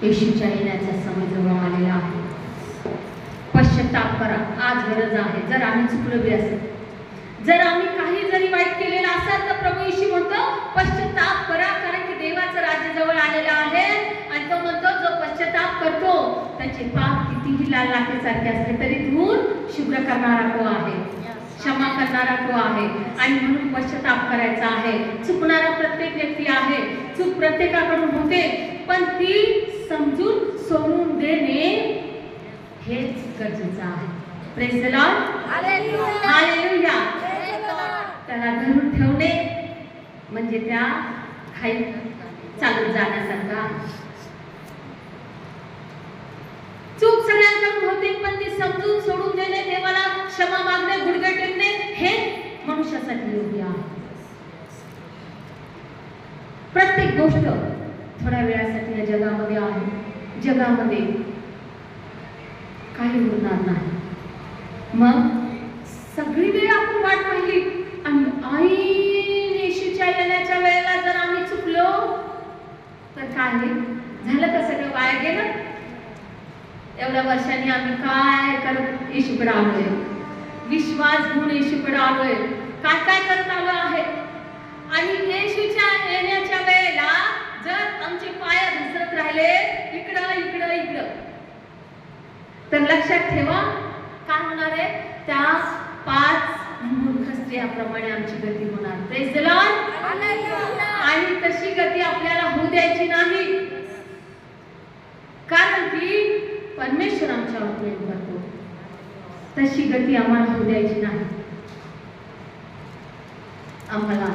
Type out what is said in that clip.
येशूच्या येण्याचा समय जवळ आलेला आहे. पश्चाताप करा, आज गरज आहे. जर आम्ही चुकलो बी असेल, जर आम्ही काही जरी वाईट केलेलं असेल, तर प्रभू येशू म्हणतो पश्चाताप करा, कारण की देवाचं राज्य जवळ आलेलं आहे. आणि तो म्हणतो जो पश्चाताप करतो त्याचे पाप कितीही लाल लाखेसारखे असले तरी धुवून शुभ्र करणारा तो आहे, क्षमा करणारा तो आहे. आणि म्हणून पश्चाताप करायचा आहे. चुकणारा प्रत्येक व्यक्ती आहे, चूक प्रत्येकाकडून होते, पण ती समजून सोडून देणे हेच गरजेचं आहे. Praise the Lord, hallelujah. त्याला धरून ठेवणे म्हणजे त्या खाई चालून जाण्यासारखा. चूक सगळ्यांकडून होते, पण ती समजून सोडून देणे, देवाला क्षमा मागणे, गुडघे टेकणे हे मनुष्यासाठी योग्य आहे. प्रत्येक गोष्ट थोड्या वेळासाठी या जगामध्ये आहे, जगामध्ये काही उरणार नाही. मग सगळी वेळ आपण वाट पाहिली आणि येशूच्या येण्याच्या वेळेला जर आम्ही चुकलो तर काय झालं? का सगळं वाया गेलं? एवढ्या वर्षांनी आम्ही काय करत येशूकडे आलोय, विश्वास घेऊन येशूकडे आलोय, काय काय करत आलो आहे. आणि येशूच्या येण्याच्या वेळेला जर आमचे पाय घसरत राहिले इकडं इकडं इकडं, तर लक्षात ठेवा काय होणार आहे? त्या 5 मूर्ख स्त्रियाप्रमाणे आमची गती होणार. Praise the Lord. आणि तशी गती आपल्याला होऊ द्यायची नाही, कारण की परमेश्वर आमच्यावर प्रेम करतो. तशी गती आम्हाला होऊ द्यायची नाही. आम्हाला